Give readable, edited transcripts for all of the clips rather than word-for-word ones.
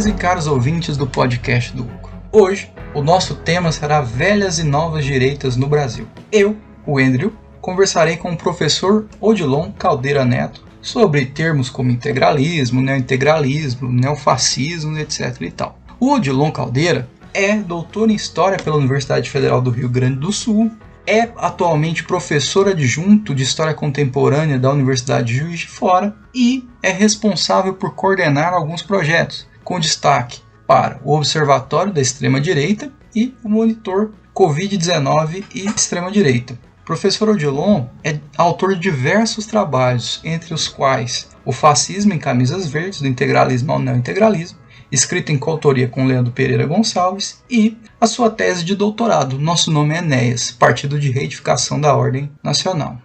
Caras e caros ouvintes do podcast do Hugo. Hoje, o nosso tema será velhas e novas direitas no Brasil. Eu, o Andrew, conversarei com o professor Odilon Caldeira Neto sobre termos como integralismo, neointegralismo, neofascismo, etc. e tal. O Odilon Caldeira é doutor em História pela Universidade Federal do Rio Grande do Sul, é atualmente professor adjunto de História Contemporânea da Universidade de Juiz de Fora e é responsável por coordenar alguns projetos, com destaque para o Observatório da Extrema-Direita e o Monitor Covid-19 e Extrema-Direita. O professor Odilon é autor de diversos trabalhos, entre os quais O Fascismo em Camisas Verdes, do Integralismo ao Neointegralismo, escrito em coautoria com Leandro Pereira Gonçalves, e a sua tese de doutorado, Nosso Nome é Enéas, Partido de Reedificação da Ordem Nacional.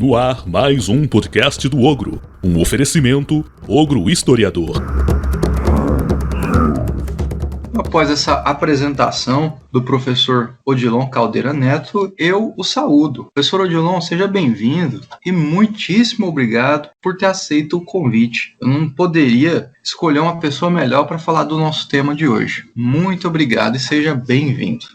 No ar, mais um podcast do Ogro, um oferecimento Ogro Historiador. Após essa apresentação do professor Odilon Caldeira Neto, eu o saúdo. Professor Odilon, seja bem-vindo e muitíssimo obrigado por ter aceito o convite. Eu não poderia escolher uma pessoa melhor para falar do nosso tema de hoje. Muito obrigado e seja bem-vindo.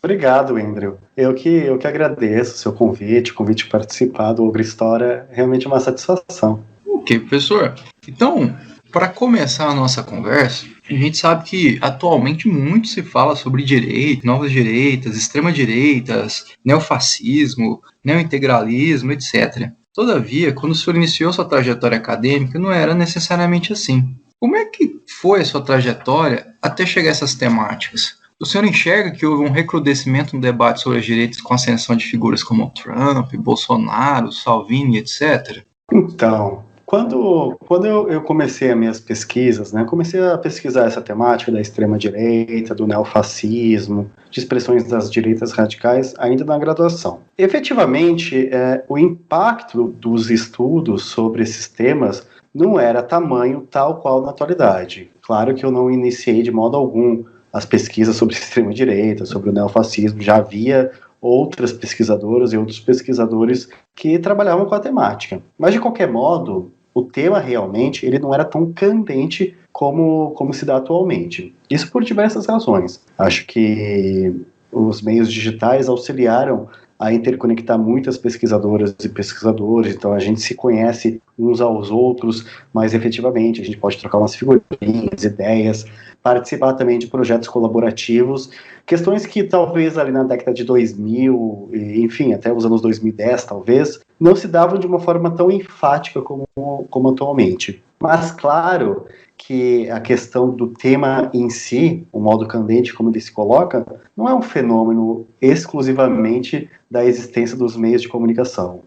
Obrigado, Andrew. Eu que agradeço o seu convite, o convite de participar do Ogro História. É realmente uma satisfação. Ok, professor. Então, para começar a nossa conversa, a gente sabe que atualmente muito se fala sobre direita, novas direitas, extrema-direitas, neofascismo, neointegralismo, etc. Todavia, quando o senhor iniciou sua trajetória acadêmica, não era necessariamente assim. Como é que foi a sua trajetória até chegar a essas temáticas? O senhor enxerga que houve um recrudescimento no debate sobre as direitas com a ascensão de figuras como Trump, Bolsonaro, Salvini, etc.? Então, quando eu comecei as minhas pesquisas, comecei a pesquisar essa temática da extrema-direita, do neofascismo, de expressões das direitas radicais, ainda na graduação. Efetivamente, o impacto dos estudos sobre esses temas não era tamanho tal qual na atualidade. Claro que eu não iniciei de modo algum as pesquisas sobre extrema-direita, sobre o neofascismo. Já havia outras pesquisadoras e outros pesquisadores que trabalhavam com a temática. Mas, de qualquer modo, o tema realmente ele não era tão candente como se dá atualmente. Isso por diversas razões. Acho que os meios digitais auxiliaram a interconectar muitas pesquisadoras e pesquisadores, então a gente se conhece uns aos outros mais efetivamente, a gente pode trocar umas figurinhas, ideias, participar também de projetos colaborativos, questões que talvez ali na década de 2000, enfim, até os anos 2010 talvez, não se davam de uma forma tão enfática como atualmente. Mas claro que a questão do tema em si, o modo candente como ele se coloca, não é um fenômeno exclusivamente da existência dos meios de comunicação.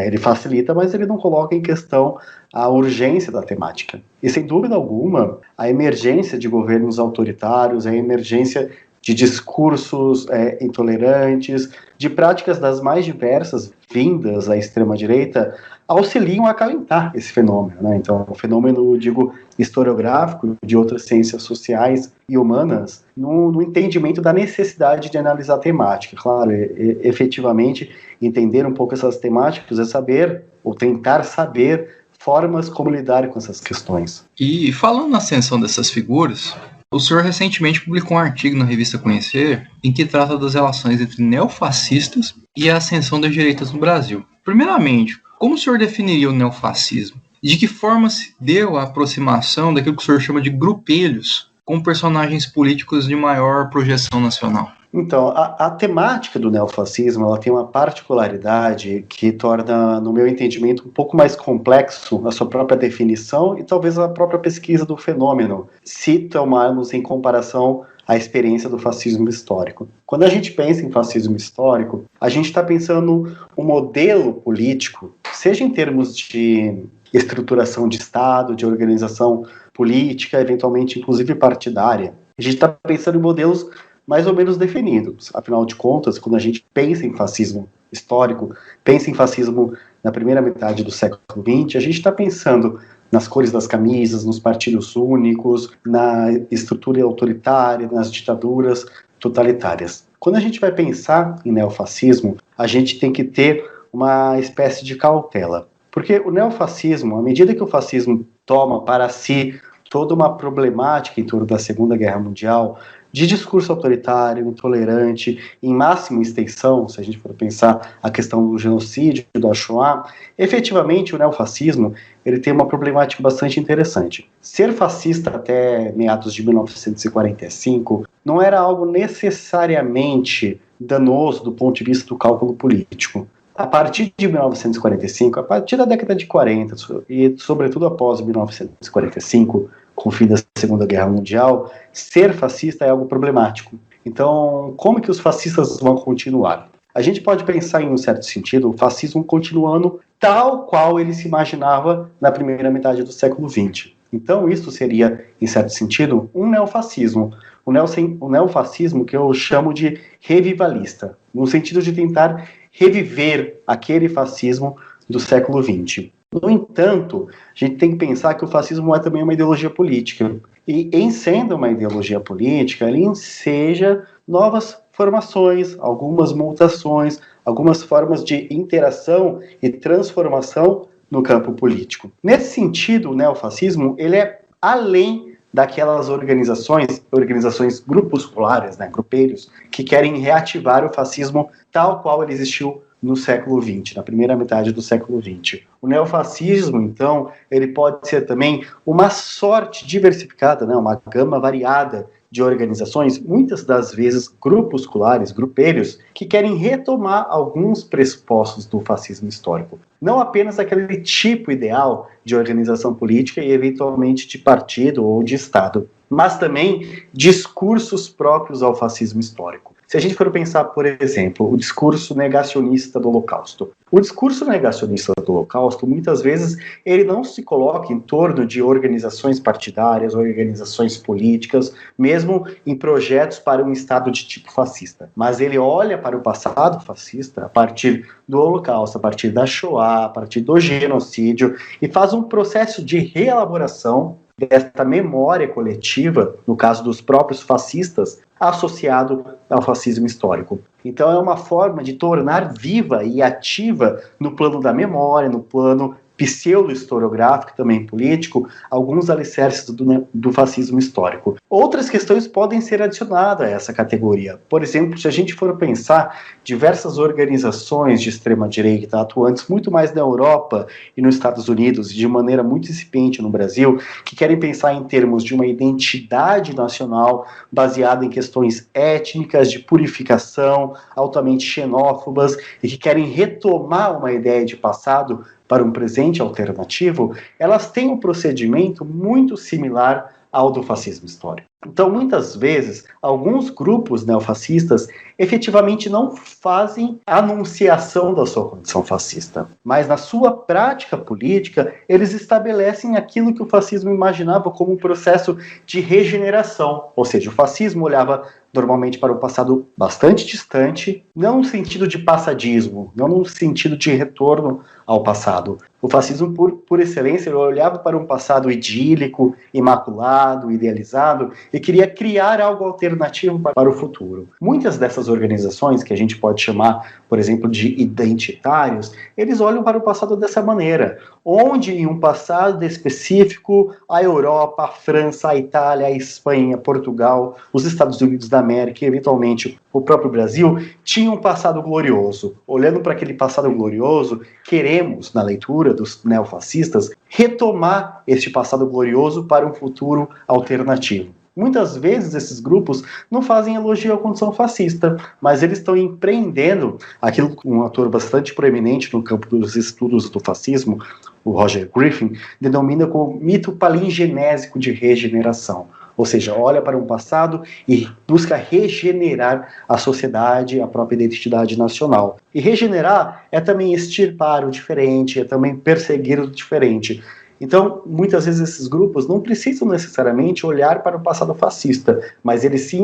Ele facilita, mas ele não coloca em questão a urgência da temática. E sem dúvida alguma, a emergência de governos autoritários, a emergência de discursos intolerantes, de práticas das mais diversas vindas à extrema-direita, auxiliam a acalentar esse fenômeno. Então, o fenômeno, digo, historiográfico de outras ciências sociais e humanas, no entendimento da necessidade de analisar a temática. Claro, efetivamente, entender um pouco essas temáticas é saber, ou tentar saber, formas como lidar com essas questões. E falando na ascensão dessas figuras, o senhor recentemente publicou um artigo na revista Conhecer em que trata das relações entre neofascistas e a ascensão das direitas no Brasil. Primeiramente, como o senhor definiria o neofascismo? E de que forma se deu a aproximação daquilo que o senhor chama de grupelhos com personagens políticos de maior projeção nacional? Então, a temática do neofascismo ela tem uma particularidade que torna, no meu entendimento, um pouco mais complexo a sua própria definição e talvez a própria pesquisa do fenômeno, se tomarmos em comparação a experiência do fascismo histórico. Quando a gente pensa em fascismo histórico, a gente está pensando um modelo político, seja em termos de estruturação de Estado, de organização política, eventualmente inclusive partidária. A gente está pensando em modelos mais ou menos definidos. Afinal de contas, quando a gente pensa em fascismo histórico, pensa em fascismo na primeira metade do século XX, a gente está pensando nas cores das camisas, nos partidos únicos, na estrutura autoritária, nas ditaduras totalitárias. Quando a gente vai pensar em neofascismo, a gente tem que ter uma espécie de cautela. Porque o neofascismo, à medida que o fascismo toma para si toda uma problemática em torno da Segunda Guerra Mundial, de discurso autoritário, intolerante, em máxima extensão, se a gente for pensar a questão do genocídio, do Shoah, efetivamente o neofascismo ele tem uma problemática bastante interessante. Ser fascista até meados de 1945 não era algo necessariamente danoso do ponto de vista do cálculo político. A partir de 1945, a partir da década de 40 e sobretudo após 1945, com o fim da Segunda Guerra Mundial, ser fascista é algo problemático. Então, como que os fascistas vão continuar? A gente pode pensar, em um certo sentido, o fascismo continuando tal qual ele se imaginava na primeira metade do século XX. Então, isso seria, em certo sentido, um neofascismo. O neofascismo que eu chamo de revivalista, no sentido de tentar reviver aquele fascismo do século XX. No entanto, a gente tem que pensar que o fascismo é também uma ideologia política. E, em sendo uma ideologia política, ele enseja novas formações, algumas mutações, algumas formas de interação e transformação no campo político. Nesse sentido, o neofascismo ele é além daquelas organizações grupusculares, grupelhos, que querem reativar o fascismo tal qual ele existiu no século XX, na primeira metade do século XX. O neofascismo, então, ele pode ser também uma sorte diversificada, uma gama variada de organizações, muitas das vezes grupusculares, grupelhos, que querem retomar alguns pressupostos do fascismo histórico. Não apenas aquele tipo ideal de organização política e, eventualmente, de partido ou de Estado, mas também discursos próprios ao fascismo histórico. Se a gente for pensar, por exemplo, o discurso negacionista do Holocausto. O discurso negacionista do Holocausto, muitas vezes, ele não se coloca em torno de organizações partidárias, organizações políticas, mesmo em projetos para um Estado de tipo fascista. Mas ele olha para o passado fascista a partir do Holocausto, a partir da Shoah, a partir do genocídio, e faz um processo de reelaboração desta memória coletiva, no caso dos próprios fascistas, associado ao fascismo histórico. Então é uma forma de tornar viva e ativa no plano da memória, no plano pseudo-historiográfico, também político, alguns alicerces do fascismo histórico. Outras questões podem ser adicionadas a essa categoria. Por exemplo, se a gente for pensar diversas organizações de extrema-direita atuantes muito mais na Europa e nos Estados Unidos, e de maneira muito incipiente no Brasil, que querem pensar em termos de uma identidade nacional baseada em questões étnicas, de purificação, altamente xenófobas, e que querem retomar uma ideia de passado para um presente alternativo, elas têm um procedimento muito similar ao do fascismo histórico. Então, muitas vezes, alguns grupos neofascistas efetivamente não fazem a anunciação da sua condição fascista, mas na sua prática política, eles estabelecem aquilo que o fascismo imaginava como um processo de regeneração, ou seja, o fascismo olhava normalmente para o passado bastante distante, não no sentido de passadismo, não no sentido de retorno ao passado. O fascismo, por excelência, ele olhava para um passado idílico, imaculado, idealizado, e queria criar algo alternativo para o futuro. Muitas dessas organizações, que a gente pode chamar, por exemplo, de identitários, eles olham para o passado dessa maneira, onde em um passado específico, a Europa, a França, a Itália, a Espanha, Portugal, os Estados Unidos da América e, eventualmente, o próprio Brasil, tinham um passado glorioso. Olhando para aquele passado glorioso, queremos, na leitura dos neofascistas, retomar este passado glorioso para um futuro alternativo. Muitas vezes esses grupos não fazem elogio à condição fascista, mas eles estão empreendendo aquilo que um ator bastante proeminente no campo dos estudos do fascismo, o Roger Griffin, denomina como mito palingenésico de regeneração. Ou seja, olha para um passado e busca regenerar a sociedade, a própria identidade nacional. E regenerar é também extirpar o diferente, é também perseguir o diferente. Então, muitas vezes esses grupos não precisam necessariamente olhar para o passado fascista, mas eles se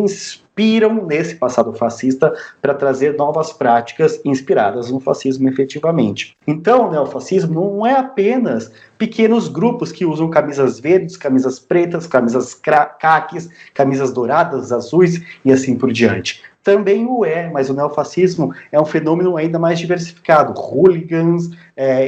inspiram nesse passado fascista para trazer novas práticas inspiradas no fascismo efetivamente. Então, o neofascismo não é apenas pequenos grupos que usam camisas verdes, camisas pretas, camisas caques, camisas douradas, azuis e assim por diante. Também o é, mas o neofascismo é um fenômeno ainda mais diversificado. Hooligans,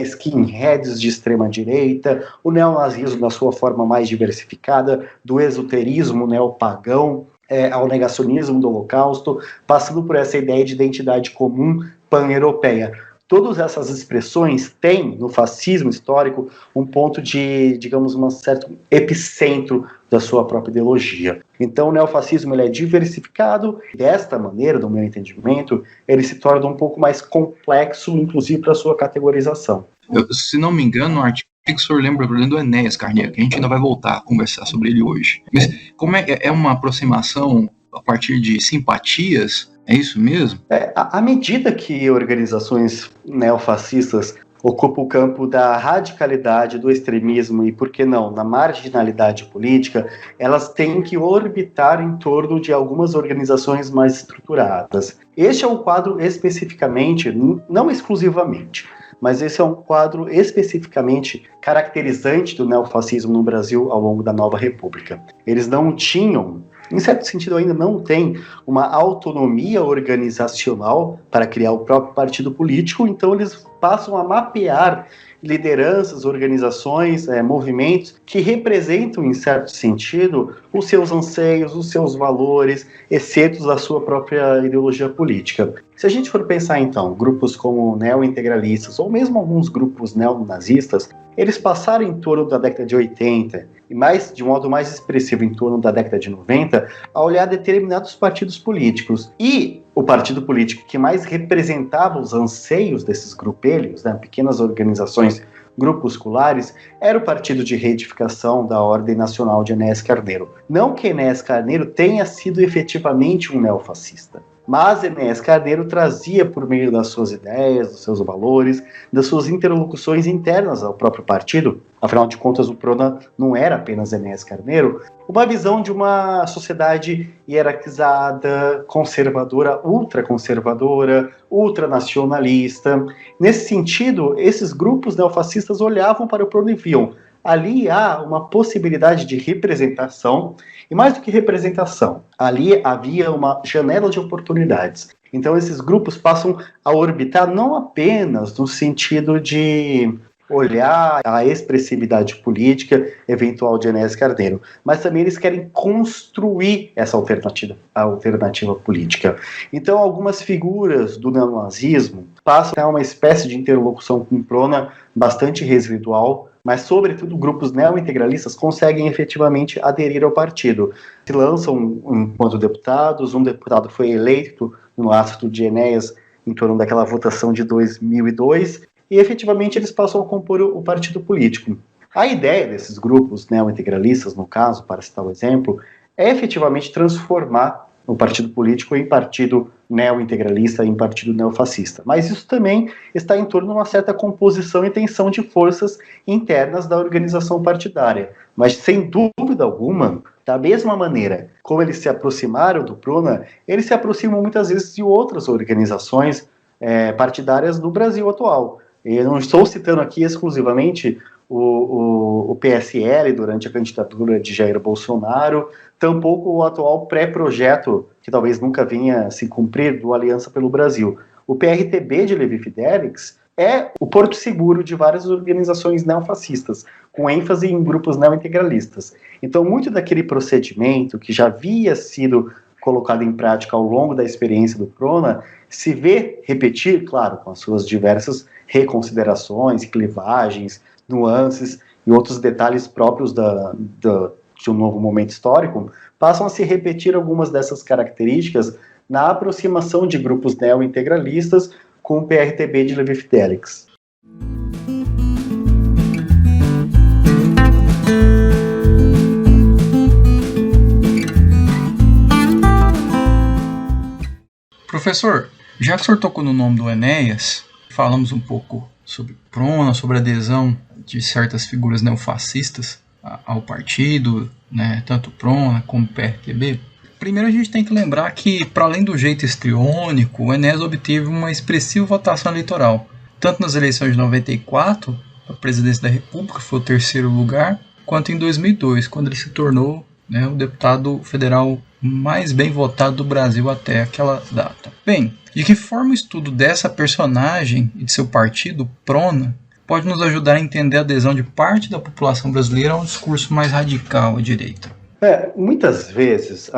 skinheads de extrema-direita, o neonazismo na sua forma mais diversificada, do esoterismo neopagão, ao negacionismo do Holocausto, passando por essa ideia de identidade comum pan-europeia. Todas essas expressões têm, no fascismo histórico, um ponto de, digamos, um certo epicentro da sua própria ideologia. Então, o neofascismo ele é diversificado, e desta maneira, no meu entendimento, ele se torna um pouco mais complexo, inclusive para a sua categorização. Se não me engano, no artigo que o senhor lembra do Enéas Carneiro, que a gente ainda vai voltar a conversar sobre ele hoje. Mas como é uma aproximação a partir de simpatias? É isso mesmo? À medida que organizações neofascistas ocupam o campo da radicalidade, do extremismo e, por que não, na marginalidade política, elas têm que orbitar em torno de algumas organizações mais estruturadas. Este é um quadro especificamente, não exclusivamente, mas esse é um quadro especificamente caracterizante do neofascismo no Brasil ao longo da Nova República. Eles não tinham, em certo sentido ainda não tem, uma autonomia organizacional para criar o próprio partido político, então eles passam a mapear lideranças, organizações, movimentos que representam, em certo sentido, os seus anseios, os seus valores, excetos da sua própria ideologia política. Se a gente for pensar, então, grupos como neointegralistas, ou mesmo alguns grupos neonazistas, eles passaram em torno da década de 80, e de modo mais expressivo em torno da década de 90, a olhar determinados partidos políticos. E o partido político que mais representava os anseios desses grupelhos, pequenas organizações grupusculares, era o Partido de Reedificação da Ordem Nacional de Enéas Carneiro. Não que Enéas Carneiro tenha sido efetivamente um neofascista, mas Enéas Carneiro trazia, por meio das suas ideias, dos seus valores, das suas interlocuções internas ao próprio partido, afinal de contas o PRONA não era apenas Enéas Carneiro, uma visão de uma sociedade hierarquizada, conservadora, ultraconservadora, ultranacionalista. Nesse sentido, esses grupos neofascistas olhavam para o PRONA e viam: ali há uma possibilidade de representação, e mais do que representação, ali havia uma janela de oportunidades. Então esses grupos passam a orbitar não apenas no sentido de olhar a expressividade política eventual de Enéas Carneiro, mas também eles querem construir essa alternativa política. Então algumas figuras do neonazismo passam a uma espécie de interlocução com o PRONA bastante residual, mas, sobretudo, grupos neointegralistas conseguem efetivamente aderir ao partido. Se lançam enquanto deputados, um deputado foi eleito no lastro de Enéas em torno daquela votação de 2002, e efetivamente eles passam a compor o partido político. A ideia desses grupos neointegralistas, no caso, para citar o exemplo, é efetivamente transformar o partido político em partido neointegralista, em partido neofascista. Mas isso também está em torno de uma certa composição e tensão de forças internas da organização partidária. Mas, sem dúvida alguma, da mesma maneira como eles se aproximaram do PRONA, eles se aproximam muitas vezes de outras organizações partidárias do Brasil atual. Eu não estou citando aqui exclusivamente o PSL durante a candidatura de Jair Bolsonaro, tampouco o atual pré-projeto, que talvez nunca venha se cumprir, do Aliança pelo Brasil. O PRTB de Levi Fidelix é o porto seguro de várias organizações neofascistas, com ênfase em grupos neointegralistas. Então, muito daquele procedimento que já havia sido colocado em prática ao longo da experiência do PRONA, se vê repetir, claro, com as suas diversas reconsiderações, clivagens, nuances e outros detalhes próprios de um novo momento histórico, passam a se repetir algumas dessas características na aproximação de grupos neointegralistas com o PRTB de Levi Fidelix. Professor, já que o senhor tocou no nome do Enéas, falamos um pouco sobre PRONA, sobre a adesão de certas figuras neofascistas ao partido, tanto PRONA como PRTB. Primeiro a gente tem que lembrar que, para além do jeito histriônico, o Enéas obteve uma expressiva votação eleitoral, tanto nas eleições de 94, a presidência da República foi o terceiro lugar, quanto em 2002, quando ele se tornou, né, o deputado federal mais bem votado do Brasil até aquela data. Bem, de que forma o estudo dessa personagem e de seu partido, PRONA, pode nos ajudar a entender a adesão de parte da população brasileira a um discurso mais radical à direita? Muitas vezes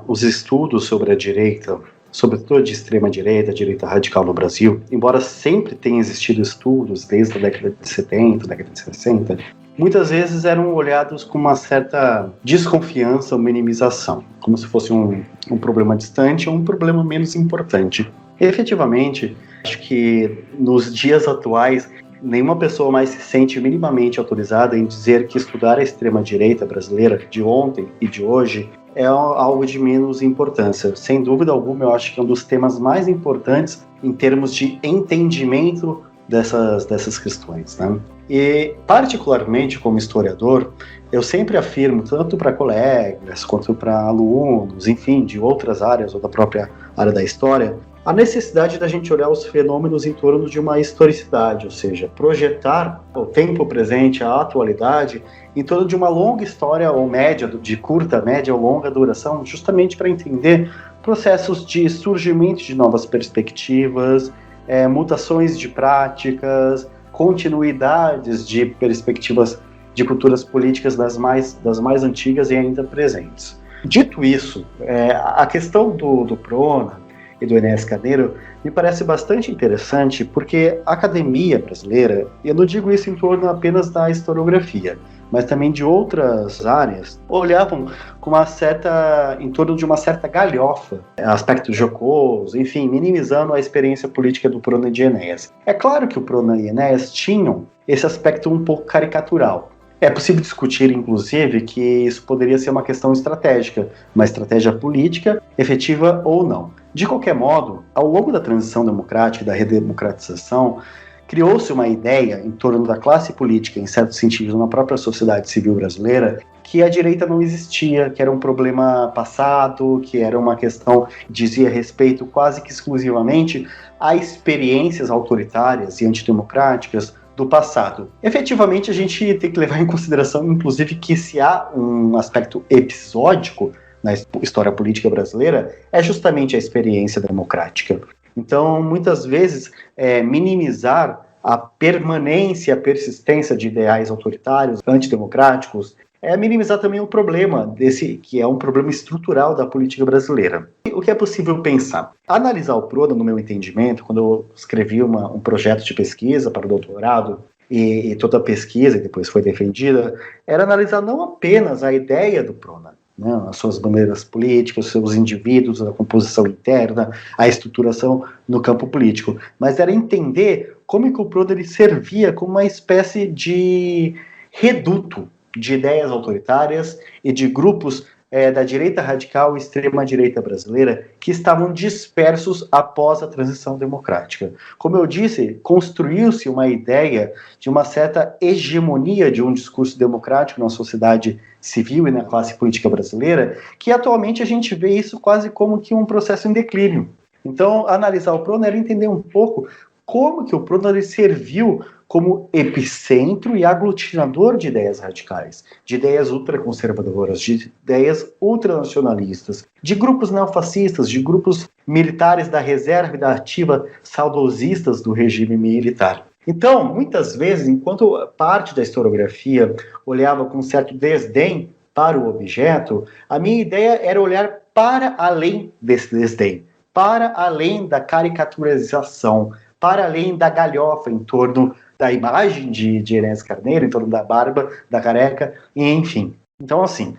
os estudos sobre a direita, sobretudo de extrema direita, direita radical no Brasil, embora sempre tenha existido estudos desde a década de 70, década de 60, muitas vezes eram olhados com uma certa desconfiança ou minimização, como se fosse um problema distante ou um problema menos importante. E, efetivamente, acho que nos dias atuais, nenhuma pessoa mais se sente minimamente autorizada em dizer que estudar a extrema-direita brasileira de ontem e de hoje é algo de menos importância. Sem dúvida alguma, eu acho que é um dos temas mais importantes em termos de entendimento dessas questões, né? E, particularmente como historiador, eu sempre afirmo, tanto para colegas quanto para alunos, enfim, de outras áreas ou da própria área da história, a necessidade da gente olhar os fenômenos em torno de uma historicidade, ou seja, projetar o tempo presente, a atualidade, em torno de uma longa história ou média, de curta, média ou longa duração, justamente para entender processos de surgimento de novas perspectivas, mutações de práticas, continuidades de perspectivas de culturas políticas das mais antigas e ainda presentes. Dito isso, a questão do PRONA e do Enéas Carneiro me parece bastante interessante, porque a academia brasileira, e eu não digo isso em torno apenas da historiografia, mas também de outras áreas, olhavam com em torno de uma certa galhofa, aspectos jocosos, enfim, minimizando a experiência política do PRONA e de Enéas. É claro que o PRONA e Enéas tinham esse aspecto um pouco caricatural. É possível discutir, inclusive, que isso poderia ser uma questão estratégica, uma estratégia política, efetiva ou não. De qualquer modo, ao longo da transição democrática e da redemocratização, criou-se uma ideia em torno da classe política, em certo sentido, na própria sociedade civil brasileira, que a direita não existia, que era um problema passado, que era uma questão que dizia respeito quase que exclusivamente a experiências autoritárias e antidemocráticas do passado. Efetivamente, a gente tem que levar em consideração, inclusive, que se há um aspecto episódico na história política brasileira, é justamente a experiência democrática. Então, muitas vezes, minimizar a permanência, a persistência de ideais autoritários, antidemocráticos, é minimizar também o problema que é um problema estrutural da política brasileira. O que é possível pensar? Analisar o PRONA, no meu entendimento, quando eu escrevi um projeto de pesquisa para o doutorado, e toda a pesquisa que depois foi defendida, era analisar não apenas a ideia do PRONA, né, as suas bandeiras políticas, os seus indivíduos, a composição interna, a estruturação no campo político, mas era entender como que o PRONA ele servia como uma espécie de reduto de ideias autoritárias e de grupos da direita radical e extrema-direita brasileira que estavam dispersos após a transição democrática. Como eu disse, construiu-se uma ideia de uma certa hegemonia de um discurso democrático na sociedade civil e na classe política brasileira, que atualmente a gente vê isso quase como que um processo em declínio. Então, analisar o PRONA era entender um pouco como que o PRONA ele serviu como epicentro e aglutinador de ideias radicais, de ideias ultraconservadoras, de ideias ultranacionalistas, de grupos neofascistas, de grupos militares da reserva e da ativa saudosistas do regime militar. Então, muitas vezes, enquanto parte da historiografia olhava com certo desdém para o objeto, a minha ideia era olhar para além desse desdém, para além da caricaturização, para além da galhofa em torno da imagem de Enéas Carneiro, em torno da barba, da careca, e enfim. Então, assim,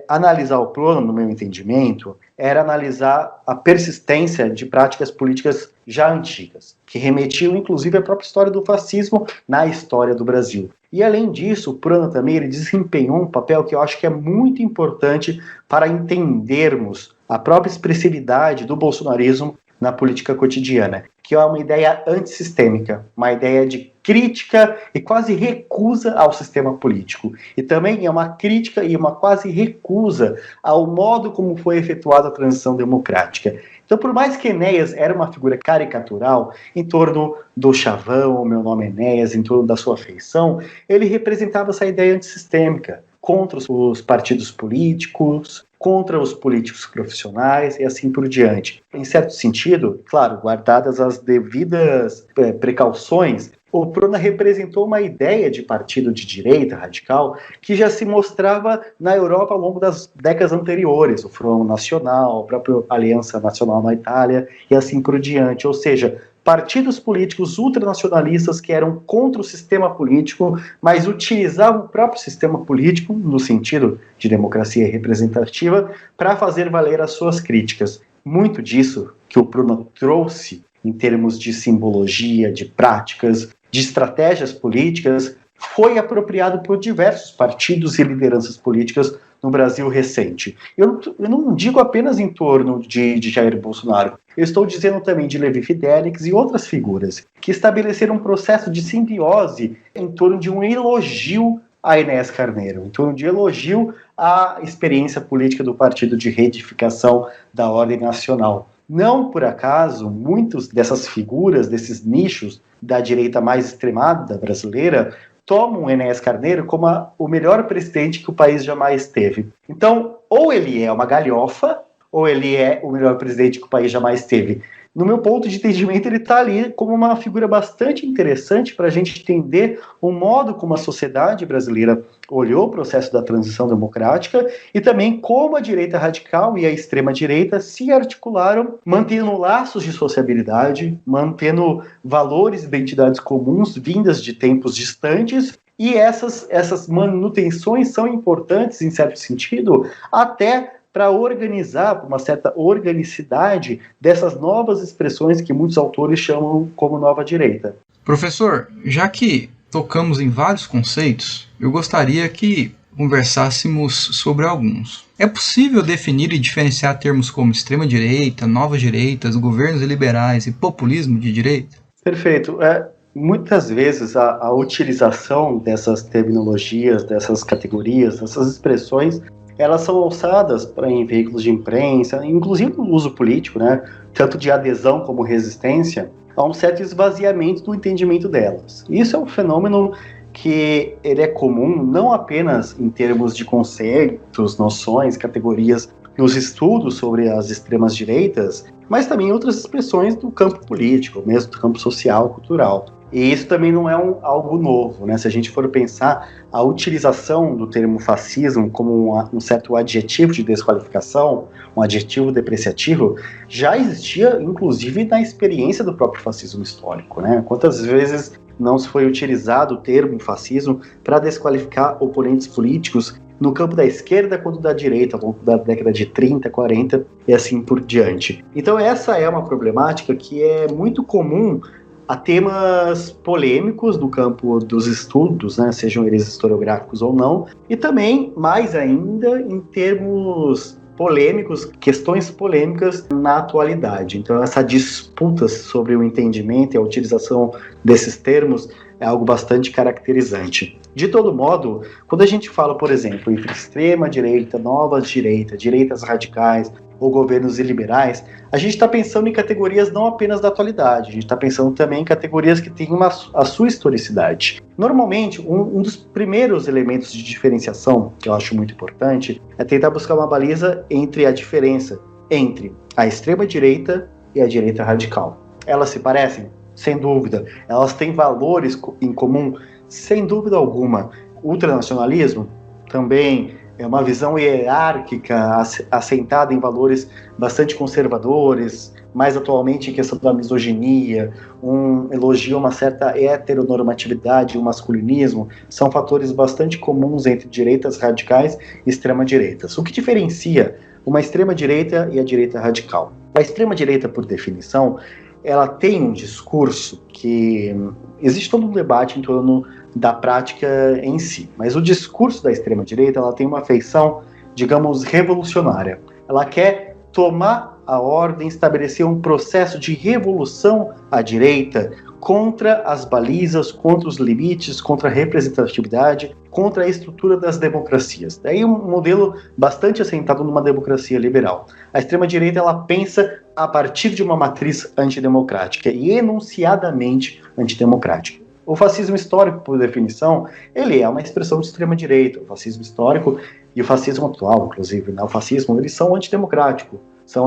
analisar o PRONA, no meu entendimento, era analisar a persistência de práticas políticas já antigas, que remetiam, inclusive, à própria história do fascismo na história do Brasil. E, além disso, o PRONA também ele desempenhou um papel que eu acho que é muito importante para entendermos a própria expressividade do bolsonarismo na política cotidiana, que é uma ideia antissistêmica, uma ideia de crítica e quase recusa ao sistema político. E também é uma crítica e uma quase recusa ao modo como foi efetuada a transição democrática. Então, por mais que Enéas era uma figura caricatural, em torno do chavão, meu nome é Enéas, em torno da sua feição, ele representava essa ideia antissistêmica, contra os partidos políticos, contra os políticos profissionais e assim por diante. Em certo sentido, claro, guardadas as devidas precauções, o Prona representou uma ideia de partido de direita radical que já se mostrava na Europa ao longo das décadas anteriores, o Front Nacional, a própria Aliança Nacional na Itália e assim por diante, ou seja, partidos políticos ultranacionalistas que eram contra o sistema político, mas utilizavam o próprio sistema político, no sentido de democracia representativa, para fazer valer as suas críticas. Muito disso que o Prona trouxe em termos de simbologia, de práticas, de estratégias políticas, foi apropriado por diversos partidos e lideranças políticas no Brasil recente. Eu não digo apenas em torno de Jair Bolsonaro, eu estou dizendo também de Levi Fidelix e outras figuras que estabeleceram um processo de simbiose em torno de um elogio a Enéas Carneiro, em torno de elogio à experiência política do Partido de Reedificação da Ordem Nacional. Não por acaso, muitas dessas figuras, desses nichos da direita mais extremada brasileira, tomam Enéas Carneiro como o melhor presidente que o país jamais teve. Então, ou ele é uma galhofa, ou ele é o melhor presidente que o país jamais teve. No meu ponto de entendimento, ele está ali como uma figura bastante interessante para a gente entender o modo como a sociedade brasileira olhou o processo da transição democrática e também como a direita radical e a extrema-direita se articularam, mantendo laços de sociabilidade, mantendo valores e identidades comuns vindas de tempos distantes. E essas manutenções são importantes, em certo sentido, até para organizar, uma certa organicidade dessas novas expressões que muitos autores chamam como nova direita. Professor, já que tocamos em vários conceitos, eu gostaria que conversássemos sobre alguns. É possível definir e diferenciar termos como extrema-direita, novas direitas, governos liberais e populismo de direita? Perfeito. Muitas vezes a utilização dessas terminologias, dessas categorias, dessas expressões, elas são alçadas em veículos de imprensa, inclusive no uso político, né, tanto de adesão como resistência, a um certo esvaziamento do entendimento delas. Isso é um fenômeno que ele é comum não apenas em termos de conceitos, noções, categorias nos estudos sobre as extremas direitas, mas também em outras expressões do campo político, mesmo do campo social, cultural. E isso também não é algo novo, né? Se a gente for pensar a utilização do termo fascismo como um certo adjetivo de desqualificação, um adjetivo depreciativo, já existia, inclusive, na experiência do próprio fascismo histórico, né? Quantas vezes não se foi utilizado o termo fascismo para desqualificar oponentes políticos no campo da esquerda quanto da direita, ao longo da década de 30, 40 e assim por diante. Então essa é uma problemática que é muito comum a temas polêmicos do campo dos estudos, né, sejam eles historiográficos ou não, e também, mais ainda, em termos polêmicos, questões polêmicas na atualidade. Então, essa disputa sobre o entendimento e a utilização desses termos é algo bastante caracterizante. De todo modo, quando a gente fala, por exemplo, entre extrema-direita, nova-direita, direitas radicais ou governos iliberais, a gente está pensando em categorias não apenas da atualidade, a gente está pensando também em categorias que têm a sua historicidade. Normalmente, um dos primeiros elementos de diferenciação, que eu acho muito importante, é tentar buscar uma baliza entre a diferença entre a extrema-direita e a direita radical. Elas se parecem? Sem dúvida. Elas têm valores em comum? Sem dúvida alguma. Ultranacionalismo? Também. É uma visão hierárquica, assentada em valores bastante conservadores, mais atualmente em questão da misoginia, um elogio a uma certa heteronormatividade e o masculinismo, são fatores bastante comuns entre direitas radicais e extrema-direitas. O que diferencia uma extrema-direita e a direita radical? A extrema-direita, por definição, ela tem um discurso que existe todo um debate em torno da prática em si, mas o discurso da extrema-direita ela tem uma feição, digamos, revolucionária. Ela quer tomar a ordem, estabeleceu um processo de revolução à direita contra as balizas, contra os limites, contra a representatividade, contra a estrutura das democracias. Daí um modelo bastante assentado numa democracia liberal. A extrema-direita ela pensa a partir de uma matriz antidemocrática e enunciadamente antidemocrática. O fascismo histórico, por definição, ele é uma expressão de extrema-direita. O fascismo histórico e o fascismo atual, inclusive, né? O fascismo, eles são antidemocráticos, são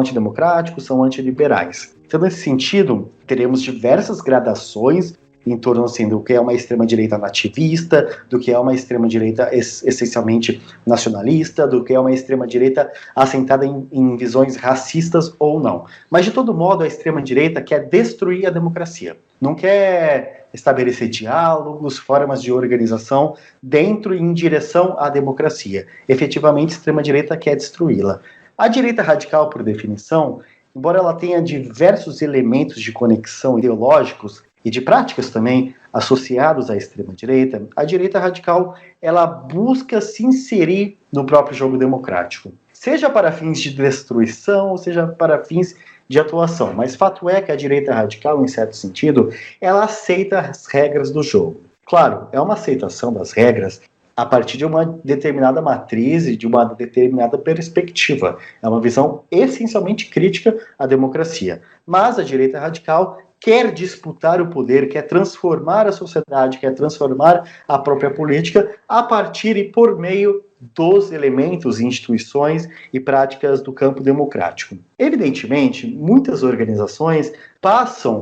antiliberais. Então, nesse sentido, teremos diversas gradações em torno assim, do que é uma extrema-direita nativista, do que é uma extrema-direita essencialmente nacionalista, do que é uma extrema-direita assentada em visões racistas ou não. Mas, de todo modo, a extrema-direita quer destruir a democracia. Não quer estabelecer diálogos, formas de organização dentro e em direção à democracia. Efetivamente, a extrema-direita quer destruí-la. A direita radical, por definição, embora ela tenha diversos elementos de conexão ideológicos e de práticas também associados à extrema-direita, a direita radical ela busca se inserir no próprio jogo democrático, seja para fins de destruição, seja para fins de atuação. Mas fato é que a direita radical, em certo sentido, ela aceita as regras do jogo. Claro, é uma aceitação das regras a partir de uma determinada matriz e de uma determinada perspectiva. É uma visão essencialmente crítica à democracia. Mas a direita radical quer disputar o poder, quer transformar a sociedade, quer transformar a própria política a partir e por meio dos elementos, instituições e práticas do campo democrático. Evidentemente, muitas organizações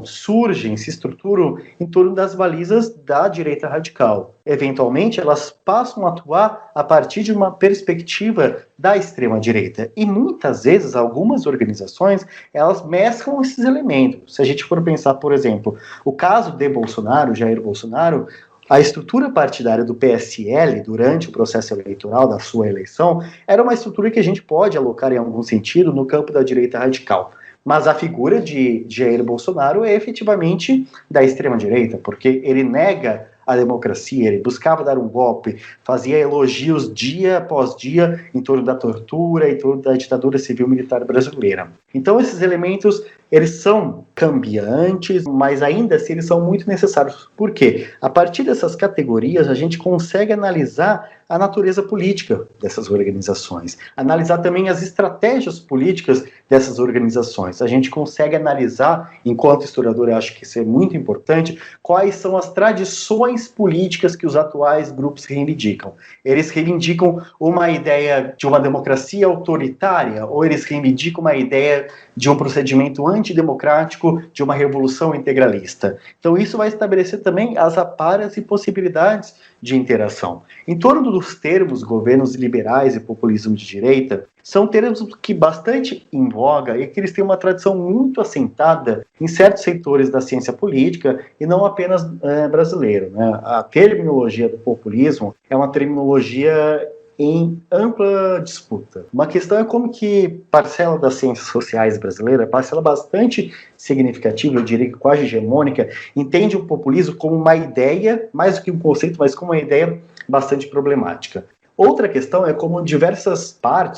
surgem, se estruturam em torno das balizas da direita radical. Eventualmente, elas passam a atuar a partir de uma perspectiva da extrema-direita. E muitas vezes, algumas organizações, elas mesclam esses elementos. Se a gente for pensar, por exemplo, o caso de Bolsonaro, Jair Bolsonaro, a estrutura partidária do PSL durante o processo eleitoral da sua eleição era uma estrutura que a gente pode alocar em algum sentido no campo da direita radical. Mas a figura de Jair Bolsonaro é efetivamente da extrema-direita, porque ele nega a democracia, ele buscava dar um golpe, fazia elogios dia após dia em torno da tortura, em torno da ditadura civil-militar brasileira. Então esses elementos, eles são cambiantes, mas ainda assim eles são muito necessários. Por quê? A partir dessas categorias, a gente consegue analisar a natureza política dessas organizações, analisar também as estratégias políticas dessas organizações. A gente consegue analisar, enquanto historiador, eu acho que isso é muito importante, quais são as tradições políticas que os atuais grupos reivindicam. Eles reivindicam uma ideia de uma democracia autoritária, ou eles reivindicam uma ideia de um procedimento antidemocrático, de uma revolução integralista. Então isso vai estabelecer também as aparas e possibilidades de interação. Em torno dos termos governos liberais e populismo de direita, são termos que bastante em voga e que eles têm uma tradição muito assentada em certos setores da ciência política e não apenas brasileiro, né? A terminologia do populismo é uma terminologia em ampla disputa. Uma questão é como que parcela das ciências sociais brasileira, parcela bastante significativa, eu diria que quase hegemônica, entende o populismo como uma ideia, mais do que um conceito, mas como uma ideia bastante problemática. Outra questão é como diversas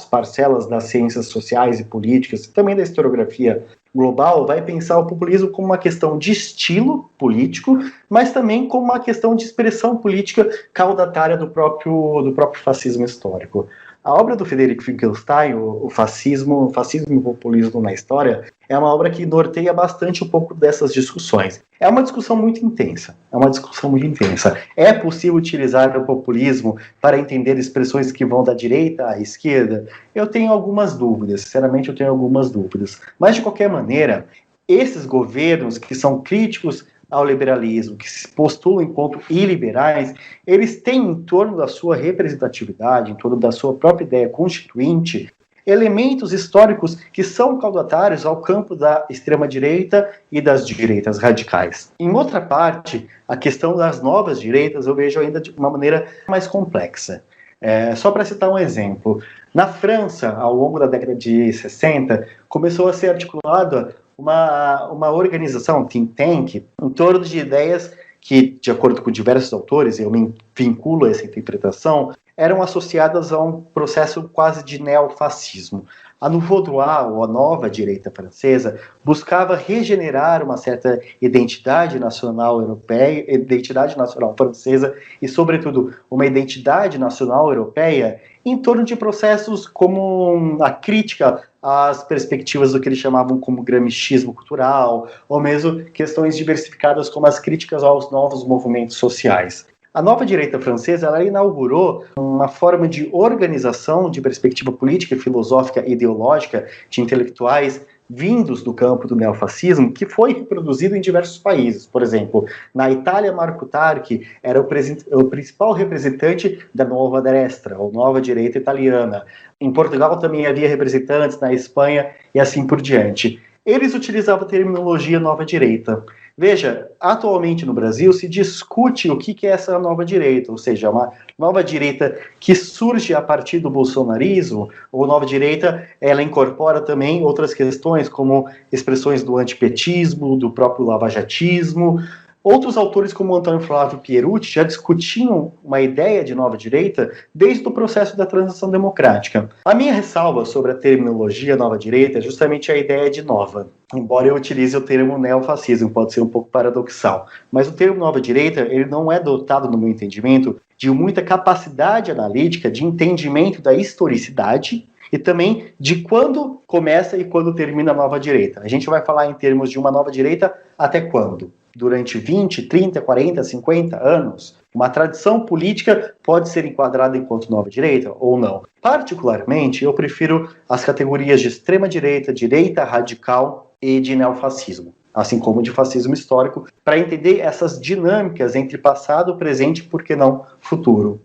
parcelas das ciências sociais e políticas, também da historiografia global, vai pensar o populismo como uma questão de estilo político, mas também como uma questão de expressão política caudatária do próprio fascismo histórico. A obra do Frederick Finkelstein, o fascismo e o populismo na história, é uma obra que norteia bastante um pouco dessas discussões. É uma discussão muito intensa. É possível utilizar o populismo para entender expressões que vão da direita à esquerda? Eu tenho algumas dúvidas, sinceramente eu tenho algumas dúvidas. Mas, de qualquer maneira, esses governos que são críticos ao liberalismo, que se postulam enquanto iliberais, eles têm em torno da sua representatividade, em torno da sua própria ideia constituinte, elementos históricos que são caudatários ao campo da extrema-direita e das direitas radicais. Em outra parte, a questão das novas direitas eu vejo ainda de uma maneira mais complexa. Só para citar um exemplo, na França, ao longo da década de 60, começou a ser articulada uma organização, um think tank, em torno de ideias que, de acordo com diversos autores, eu me vinculo a essa interpretação, eram associadas a um processo quase de neofascismo. A Nouveau Droit, ou a nova direita francesa, buscava regenerar uma certa identidade nacional europeia, identidade nacional francesa e, sobretudo, uma identidade nacional europeia em torno de processos como a crítica às perspectivas do que eles chamavam como gramscismo cultural, ou mesmo questões diversificadas como as críticas aos novos movimentos sociais. A nova direita francesa ela inaugurou uma forma de organização de perspectiva política, filosófica e ideológica de intelectuais vindos do campo do neofascismo, que foi reproduzido em diversos países. Por exemplo, na Itália, Marco Tarchi era o principal representante da Nova Destra, ou nova direita italiana. Em Portugal também havia representantes, na Espanha e assim por diante. Eles utilizavam a terminologia nova direita. Veja, atualmente no Brasil se discute o que é essa nova direita, ou seja, uma nova direita que surge a partir do bolsonarismo, ou nova direita, ela incorpora também outras questões, como expressões do antipetismo, do próprio lavajatismo. Outros autores, como Antônio Flávio Pierucci, já discutiam uma ideia de nova direita desde o processo da transição democrática. A minha ressalva sobre a terminologia nova direita é justamente a ideia de nova. Embora eu utilize o termo neofascismo, pode ser um pouco paradoxal. Mas o termo nova direita, ele não é dotado, no meu entendimento, de muita capacidade analítica, de entendimento da historicidade, e também de quando começa e quando termina a nova direita. A gente vai falar em termos de uma nova direita até quando? Durante 20, 30, 40, 50 anos? Uma tradição política pode ser enquadrada enquanto nova direita ou não. Particularmente, eu prefiro as categorias de extrema-direita, direita radical e de neofascismo, assim como de fascismo histórico, para entender essas dinâmicas entre passado, presente e, por que não, futuro.